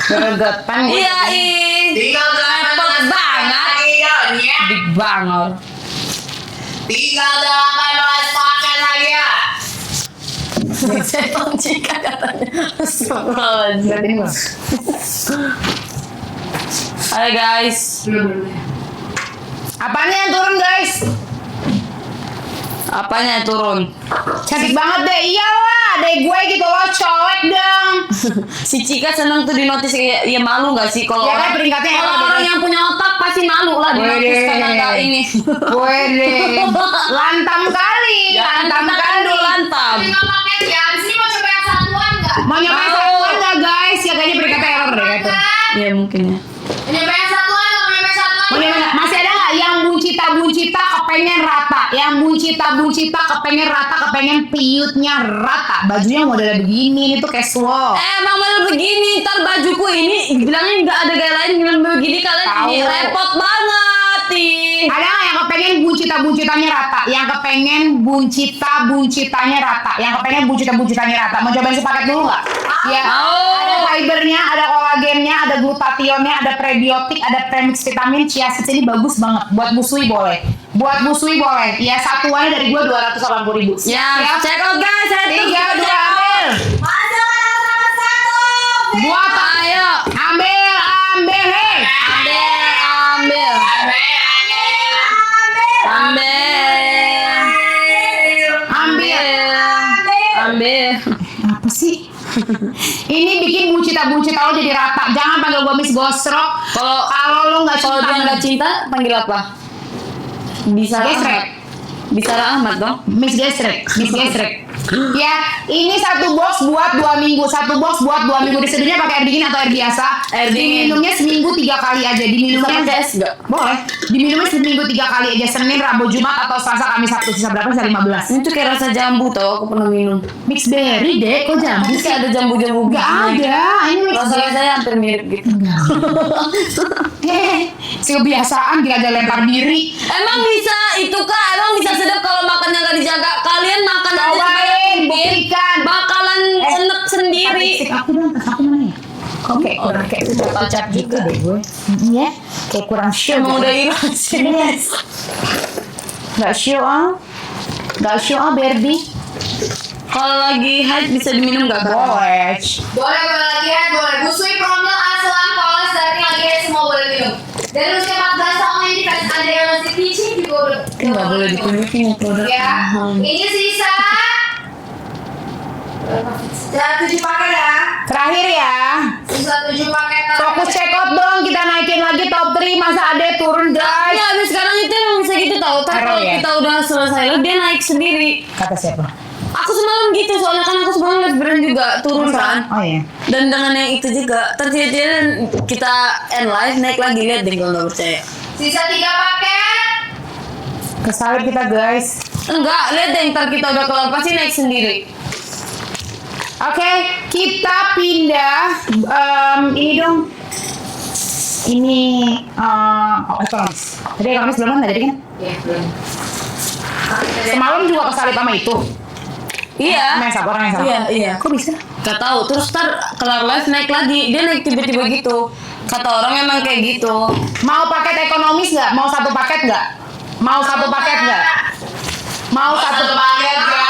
Gregetan. Iya, Tinggal 8 repot banget. Big banget. Tinggal 18 paket lagi ya. Saya jika katanya. Astagfirullahaladzim. Hai guys. Apanya yang turun guys? Apanya yang turun? Cantik banget deh. Iyalah, adek gue gitu loh, colek dong. Si Cika seneng tuh di notis kayak ya malu nggak sih kalau Ya kan peringkatnya kalau apa, orang Dede? yang punya otak pasti malu lah di notis Wede. karena nggak ini. Wede, lantam kali, Ya, lantam kita kan kali. dulu lantam. 5 paket ya. Di sini mau coba yang satuan nggak? Mau nyobain Mau. satuan nggak guys? Ya kayaknya peringkatnya error deh gitu. Ya mungkin ya. Nyoba yang satuan nggak? Mau nyoba yang satuan? Mau nyobain nggak? Masih ada nggak yang buncita kepengen rata? Yang buncita kepengen rata, kepengen piutnya rata. Bajunya modelnya begini, ini tuh casual. Emang model begini, ntar bajuku ini bilangnya nggak ada gaya lain, bilang begini kalian Tahu. ini repot banget ih. Ada nggak yang kepengen buncitanya rata? Yang kepengen buncitanya rata? Yang kepengen buncitanya rata? Mau cobain sepaket dulu nggak? Ya. Mau. Ada fibernya, ada kolagennya, ada glutationnya, ada prebiotik, ada premix vitamin, chia seeds ini bagus banget. Buat busui boleh. Ya satuannya dari gua 280.000. Ya, check out guys, saya 3, 2, ambil. Masa sama satu. Buat Ayo, ambil, hei. ambil. Apa sih? Ini bikin buncita lo jadi rata. Jangan panggil gua Miss Gosrok. Kalau lo nggak Kalau cinta, dia nggak cinta, panggil apa? Bisa Gesrek. Bisa Ahmad dong. Miss Gesrek. Ya, ini satu box buat 2 minggu. Disedianya pakai air dingin atau air biasa. Air dingin. Diminumnya seminggu 3 kali aja. Bisa Diminumnya pakai es nggak? boleh. Diminumnya seminggu 3 kali aja. Senin, Rabu, Jumat atau Selasa, Kamis, Sabtu. Sisa berapa? Sisa 15. Ini tuh kayak rasa jambu tau, aku pernah minum. Mix berry deh. Kok jambu Tapi sih? kayak ada jambu-jambu. Gak ada. Ini mix Rasanya berry. saya hampir mirip gitu. Si kebiasaan gila ada lempar diri. Emang bisa itu kak? Emang bisa sedap kalau makannya nggak dijaga? Kalian makan aja Cobain, sebanyak mungkin, buktikan. bakalan enek sendiri. Stick aku dong, tas aku mana ya? Kok kayak udah kocak juga deh gue. Iya, kayak kurang show. Emang gitu. udah hilang sih. Yes. Gak show Barbie. Kalau lagi haid bisa diminum nggak kak? Boleh. Boleh lagi ya, boleh. Busui promil aslan polos dari lagi ya, semua boleh minum. Dan usia 14 tahun ini kan ada yang masih pitching juga udah. Nggak boleh ditunjukin ya produk. Ya, ini sisa 7 paket ya. Terakhir ya. Sisa 7 paket. Fokus check out dong, kita naikin lagi top 3. Masa ada turun guys? Iya, habis sekarang itu emang bisa gitu tau. Tapi Error kalau ya? kita udah selesai, dia naik sendiri. Kata siapa? Aku semalam gitu, soalnya kan aku semalam lihat brand juga turun kan. Oh iya. Dan dengan yang itu juga, terjadi kita end live naik lagi, lihat deh kalau nggak percaya. Sisa 3 paket. Kesalip kita guys. Enggak, lihat deh ntar kita udah keluar pasti naik sendiri. Oke, kita pindah. Ini dong. Ini Kamis. Tadi Kamis belum kan? Tadi kan? Iya, belum. Semalam juga kesalip sama itu. Iya. Orang yang sama. Iya. Kok bisa? Gak tahu. Terus ntar kelar live naik lagi, dia naik tiba-tiba gitu. Kata orang emang kayak gitu. Mau paket ekonomis nggak? Mau satu paket nggak? Mau satu paket nggak? Mau satu paket nggak?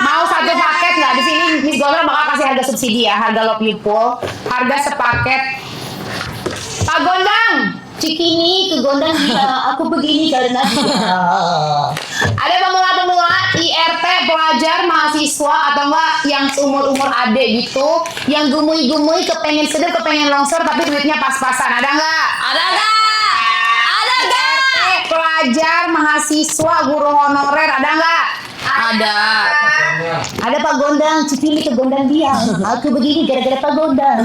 Mau satu paket nggak? Di sini Miss Gomel bakal kasih harga subsidi ya, harga Love You Pool, harga sepaket. Pak Gondang, Cikini ke Gondang gila, aku begini karena ada pemula-pemula IRT pelajar mahasiswa atau enggak yang seumur-umur ade gitu, yang gemui-gemui kepengen sedep kepengen longsor tapi duitnya pas-pasan, ada nggak? Ada nggak? Ada nggak? Pelajar mahasiswa guru honorer ada nggak? Ada. Ada Pak Gondang, Cipili ke Gondang dia. Aku begini gara-gara Pak Gondang.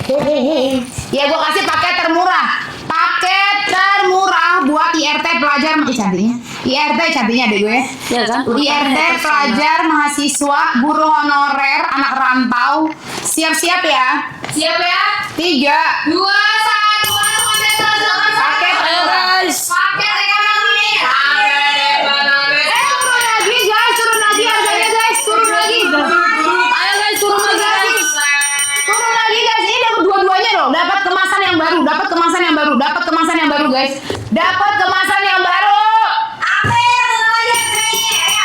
Hehehe. Ya gua kasih paket termurah. Paket termurah buat IRT pelajar cantiknya. IRT cantiknya deh gue. Iya kan? IRT pelajar mahasiswa guru honorer anak rantau. Siap-siap ya. Siap ya? 3 2, 1, langsung aja silakan. paket Ayo guys. Paket ekonomi. turun lagi guys, turun lagi harganya guys, turun lagi. Ayo guys turun lagi guys. Turun lagi guys, ini dapat dua-duanya loh. dapat kemasan yang baru, dapat kemasan yang baru, dapat kemasan yang baru guys. Dapat kemasan yang baru.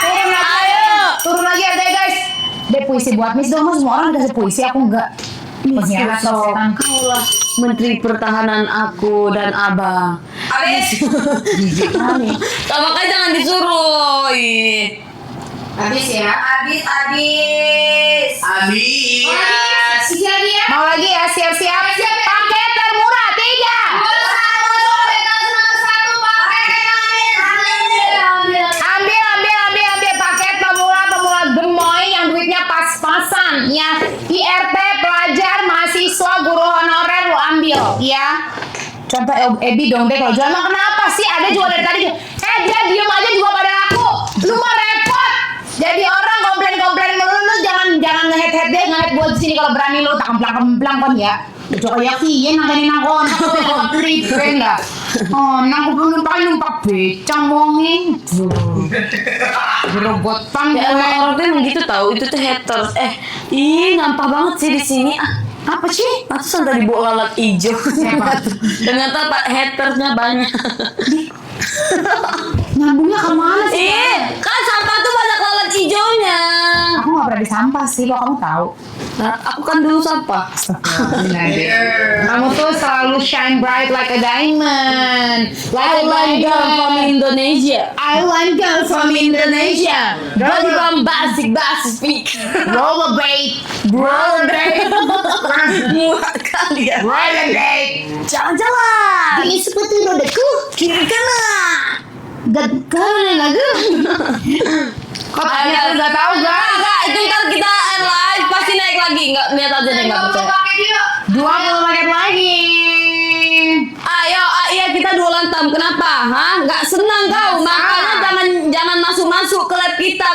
Turun lagi. Ayo. Turun lagi harganya guys. Deh puisi buat Miss dong, semua orang dikasih puisi, aku enggak. Pengkhianat Besok setan. kaulah Menteri Pertahanan aku dan Abang. Jijik kali. Makanya jangan disuruh. Ih. Habis ya. Habis. Sisi lagi ya. Mau lagi ya, siap-siap. Paket termurah 3. Ambil paket pemula gemoy yang duitnya pas-pasan ya. IRT pelajar mahasiswa guru honorer lo ambil ya. Contoh Ebi dong deh kalau jual. Emang kenapa sih? Ada juga dari tadi. Dia diem aja juga pada aku. Lu mah repot. Jadi orang komplain melulu, lu jangan nge-head dia, nge-head gua di sini kalau berani lu tak kemplang kon ya. Coba ya sih, ya nangkani nangkon, aku ribet lah. Oh, nangku belum numpak becang wongin. Gerobotan Ya gue. emang orang tuh emang gitu tahu, itu tuh haters. Ih nyampah banget sih di sini. Apa sih? Pantesan tadi bawa lalat hijau. Siapa? Ternyata Pak hatersnya banyak. Nyambungnya kemana sih? Kan sampah tuh banyak lalat hijaunya. Aku gak pernah di sampah sih, kok kamu tahu? Nah, aku kan dulu sampah. Kamu tuh selalu shine bright like a diamond. I like girl from Indonesia. I like girls from Indonesia. Girl from basic speak. Rollerblade. Muak kali ya. Rollerblade. Jalan-jalan. Ini seperti rodaku. Kiri kanan. Gagal lagu. Kok ternyata udah tahu gak? Enggak, itu ntar kita live pasti naik lagi. Enggak, lihat aja deh enggak percaya. 20 paket lagi. Ayo, iya kita dualan tam. Kenapa? Nggak senang kau? Makanya jangan masuk ke lab kita.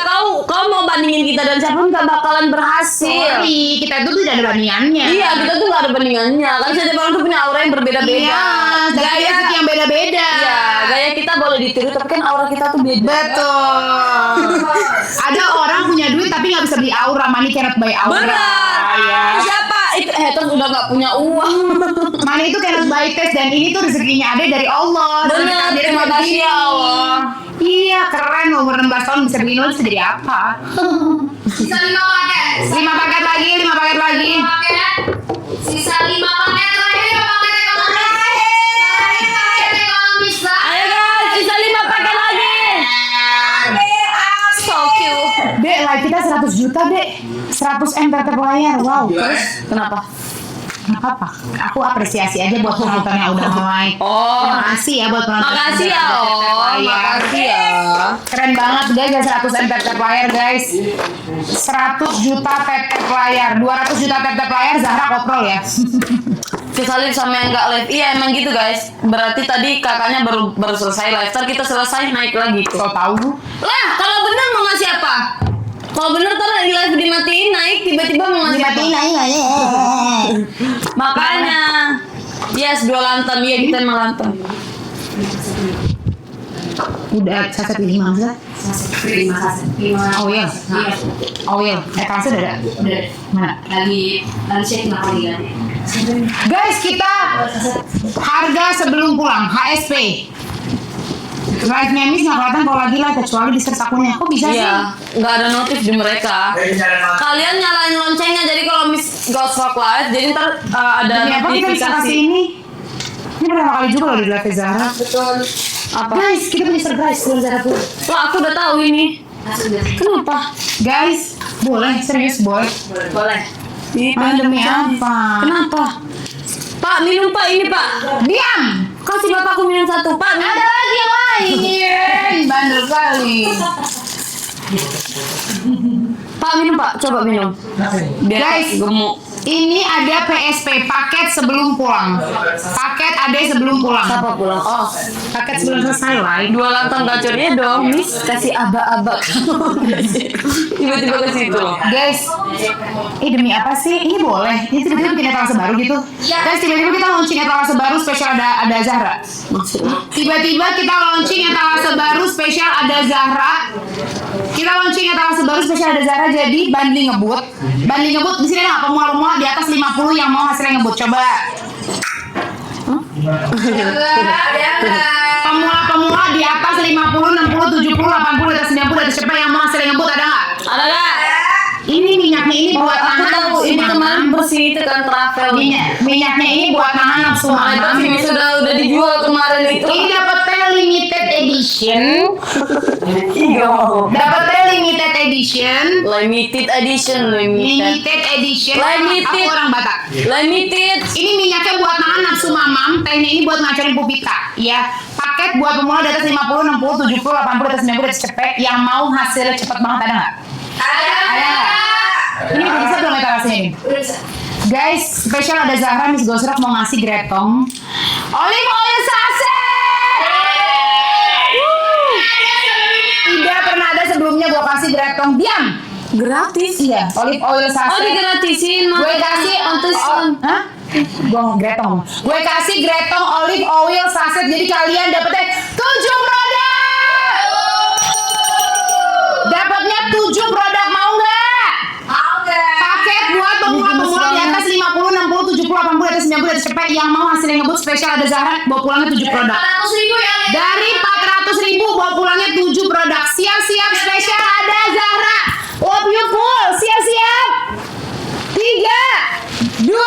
Kau mau bandingin kita dan siapa nggak bakalan berhasil. Sorry, kita tuh tidak ada bandingannya. Iya, kita tuh nggak ada bandingannya. Kan setiap orang tuh punya aura yang berbeda-beda. Iya, gaya yang beda-beda. Iya, gaya kita boleh ditiru, tapi kan aura kita tuh beda. Betul. Ada orang punya duit tapi nggak bisa beli aura, money cannot buy aura. Benar. Ya. Siapa? Itu haters udah nggak punya uang. Money itu cannot buy taste dan ini tuh rezekinya ada dari Allah. Benar, Dari terima kasih ya Allah. Iya, keren umur 16 tahun bisa begini, lo bisa jadi apa? Sisa 5 paket. 5 paket lagi. 5 paket. Sisa 5 paket terakhir, 5 paket ekonomis. Ayo guys, sisa 5 paket lagi. So cute. Dek, like kita 100 juta, Dek. 100 M per layar. Wow. Terus kenapa? Nggak apa-apa. Aku apresiasi aja buat penonton yang udah mulai. Oh, Terima kasih ya buat penonton. makasih yang ya, udah oh, layar. makasih ya. Keren banget guys, 100 M tap layar guys. 100 juta tap layar, 200 juta tap layar Zahra koprol ya. Kesalin sama yang nggak live. Iya emang gitu guys. Berarti tadi kakaknya baru selesai live. Ntar kita selesai naik lagi tuh. So tahu. Lah, kalau bener mau ngasih apa? Kalau bener ntar di live dimatiin naik tiba-tiba mau ngasih apa? aja. Makanya. Yes, 2 lantern. Iya kita emang lantern. Udah saset ini masa? 5. Oh iya. Oh iya. Transfer udah ada. Udah. Mana? Lagi cek lagi kan. Guys, kita harga sebelum pulang HSP. Live memis nggak kelihatan kalau lagi live kecuali di search akunnya. Kok bisa sih? Iya, nggak ada notif di mereka. Kalian nyalain loncengnya jadi kalau Miss Ghost Rock live, jadi ntar ada Demi apa kita bisa kasih notifikasi. ini? Ini pertama kali juga loh di live Zahra. Betul. Apa? Guys, kita punya surprise sebelum Zahra tuh. Wah, aku udah tahu ini. Kenapa? Guys, boleh serius boleh. Boleh. Demi apa? Kenapa? Pak, minum Pak, ini Pak. Diam. Kasih bapakku minum 1. Pak, minum. Ada lagi yang lain. Bandel kali. Pak, minum Pak. Coba minum. Biar Guys. gemuk. Ini ada PSP, paket sebelum pulang. Paket ada sebelum pulang. Siapa pulang? Oh, Paket sebelum selesai live. 2 lantern gacornya dong. Miss, kasih aba-aba. Tiba-tiba ke situ loh. Guys, demi apa sih? Ini boleh. Ini tiba-tiba bikin etalase baru gitu. Iya. Guys, tiba-tiba kita launching etalase baru spesial ada Zahra. Maksudnya? Tiba-tiba kita launching etalase baru spesial ada Zahra. Kita launching etalase baru spesial ada Zahra, jadi bundling ngebut. Bundling ngebut di sini ada nggak pemula-pemula di atas 50 yang mau hasilnya ngebut. Coba. Pemula-pemula di atas 50, 60, 70, 80, di atas 90, di atas cepet yang mau hasil yang ngebut ada nggak? Ada nggak? Ini minyaknya ini buat Aku nahan tahu nafsu ini mamam. kemarin bersih itu kan travel. Minyaknya ini buat nahan nafsu Ah, itu mamam. sih sudah dijual kemarin itu. Ini dapat teh limited edition. Iya. Dapat teh limited edition. Limited edition, Limited edition. Limited. Aku orang Batak. Limited. Ini minyaknya buat nahan nafsu mamam, tehnya ini buat ngacorin pupita. Ya, paket buat pemula di atas 50, 60, 70, 80, di atas 90, di atas cepet yang mau hasilnya cepet banget ada nggak? Ada nggak? Ini udah bisa belum kita rasanya ini? Guys, spesial ada Zahra Miss Gosrok mau ngasih gretong olive oil sachet. Tidak pernah ada sebelumnya gua kasih gretong. Diam. Gratis. Iya, olive oil sachet. Oh, digratisin. Gue kasih untuk Hah? Gue gretong. Gue kasih gretong olive oil sachet. Jadi kalian dapetnya 7 produk. Dapatnya 7 produk, mau nggak? Mau nggak? Paket buat pemula-pemula di atas 50, 60, 70, 80, di atas 90, di atas cepet yang mau hasilnya ngebut spesial ada Zahra bawa pulangnya 7 produk. 400.000 ya. Dari 400.000 bawa pulangnya 7 produk. Siap-siap spesial ada Zahra. Love you full. Siap-siap. 3, 2, 1.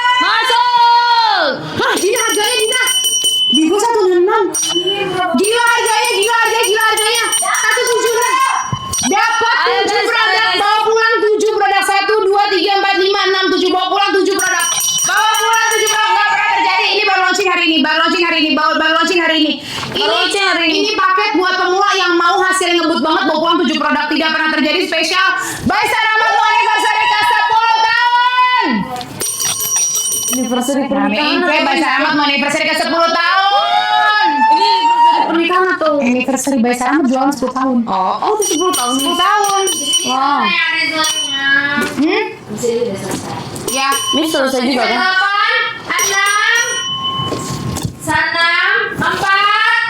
Masuk. Hah, Dina harganya Dina. Di gua 166. Gila harganya. 176. Dapat Ayo, 7 guys, produk. ayo, guys. Bawa pulang 7 produk. 1, 2, 3, 4, 5, 6, 7. Bawa pulang 7 produk. Bawa pulang 7 produk. Gak pernah terjadi. Ini baru launching hari ini. Baru launching hari ini. Ini paket buat pemula yang mau hasil yang ngebut banget. Bawa pulang 7 produk. Tidak pernah terjadi. Spesial By Sarama anniversary ke 10 tahun. Anniversary Amin. pernikahan. By Sarama anniversary ke 10 tahun. Ini anniversary pernikahan atau? Anniversary By Sarama jualan 10 tahun. Oh, itu 10 tahun. 10 tahun. Wow. Bisa udah selesai. Ya. Ini selesai juga kan?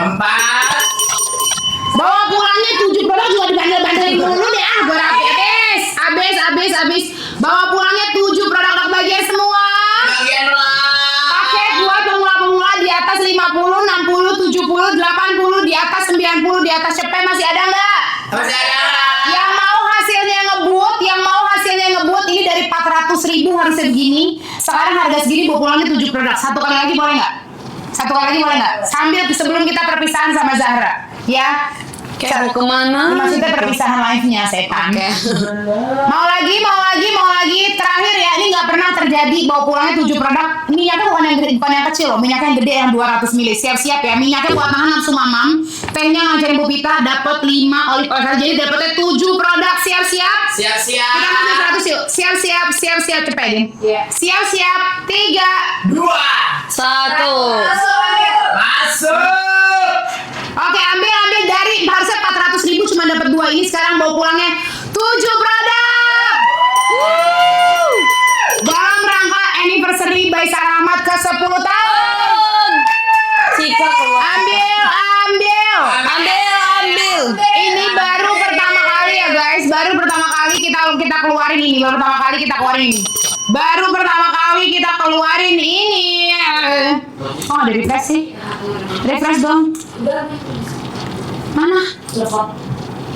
4. Bawa pulangnya 7 produk juga dibandel-bandelin dulu deh. Ah, gue rapi. Habis. Bawa pulangnya 7 produk dok bagian semua. Paket buat pemula-pemula di atas 50, 60, 70, 80, di atas 90, di atas cepet masih ada nggak? Masih ada. Yang mau hasilnya ngebut, ini dari 400.000 hari segini. Sekarang harga segini bawa pulangnya 7 produk. Satu kali lagi boleh nggak? Sambil sebelum kita perpisahan sama Zahra, ya. Kayak mau kemana? Maksudnya perpisahan live-nya setan. Oke. Mau lagi. Terakhir ya, ini nggak pernah terjadi bawa pulangnya 7 produk. Minyaknya bukan yang gede, bukan yang kecil loh. Minyaknya yang gede yang 200 ml. Siap-siap ya. Minyaknya buat nahan nafsu mamam. Tehnya ngajarin pupita dapat 5 olive oil. Jadi dapatnya 7 produk. Siap-siap. Kita masuk 100 yuk. Siap-siap. Cepet deh. Iya. Siap-siap. 3. 1. Masuk. Oke, ambil dari harusnya 400.000 cuma dapat 2 ini sekarang bawa pulangnya 7 produk. Dalam rangka anniversary By Sarahmat ke 10 tahun. Cika keluar. Ambil. Ini baru pertama kali ya guys. Baru pertama kali kita keluarin ini. Oh, ada refresh sih. Refresh dong. Mana?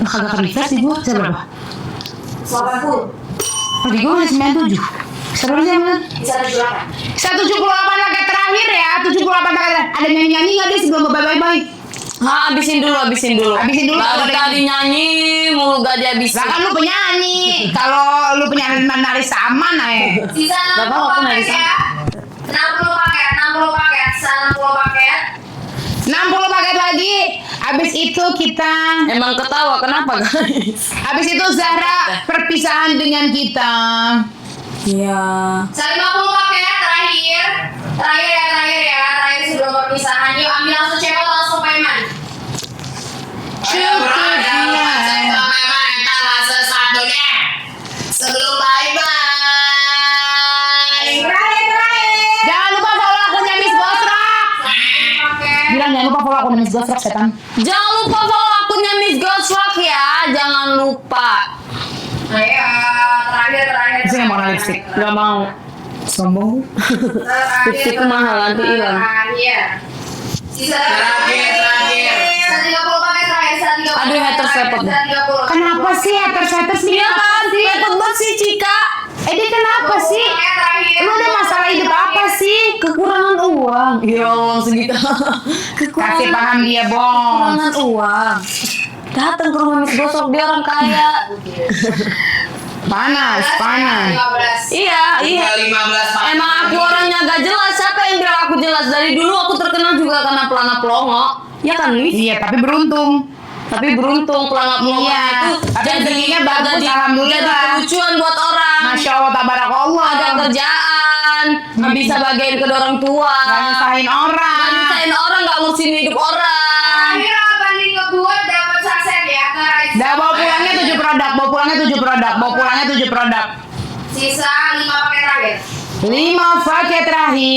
Kagak refresh di gua. Berapa? 80. Di gua udah 97. Sebenarnya mana? Bisa 78. 178 paket terakhir ya. 78 paket terakhir. Ada nyanyi nggak deh sebelum bye-bye? Habisin dulu. Habisin dulu. Dari tadi nyanyi mulu gak dihabisin. Lah kan lu penyanyi. Kalau lu penyanyi nari sama nah. Sisa Gak 60 apa-apa, aku paket nari ya. 60 paket. Sisa 60 paket. 60 paket lagi. Habis itu kita Emang ketawa kenapa guys? habis itu Zahra perpisahan dengan kita. Iya. Sisa 50 paket terakhir. Terakhir sebelum perpisahan. Yuk ambil langsung check out langsung payment. Cukup Sebelum bye-bye. Terakhir. Jangan lupa follow akunnya Miss Gosrok. Bilang jangan lupa follow akunnya Miss Gosrok setan. Jangan lupa follow akunnya Miss Gosrok ya. Jangan lupa. Ayo, terakhir. Saya mau lipstick. Gak mau. Sombong. Lipstick kemahalan tuh hilang. Terakhir. Sisa Terakhir. 130 pakai terakhir 130. Aduh, haters repot deh. 130. Kenapa sih haters nih? Iya kan, repot banget sih Cika. Dia kenapa sih? Pakai terakhir. Lu ada masalah hidup apa sih? Kekurangan uang. Iya, uang segitu. Kasih paham dia, Bong. Kekurangan uang. Datang ke rumah Miss Gosok, dia orang kaya. Panas. 15. Iya. Tinggal 15 Pak. Emang aku orangnya gak jelas. Siapa yang bilang aku jelas? Dari dulu aku terkenal juga karena pelana pelongo. Ya kan, Miss? Iya, tapi beruntung. Tapi beruntung pelana pelongo Iya, itu tapi rezekinya bagus, jadi alhamdulillah. kelucuan buat orang. Masya Allah, tabarakallah. Ada kerjaan, bisa bagian ke orang tua. Gak nyusahin orang. Nggak nyusahin orang, gak ngurusin hidup orang. Terakhir banding ngebuat dapat saset ya ke Raisa. Dah bawa pulangnya 7 produk, bawa pulangnya 7 produk, bawa pulangnya 7 produk. Sisa 5 pakai terakhir. 5 paket terakhir.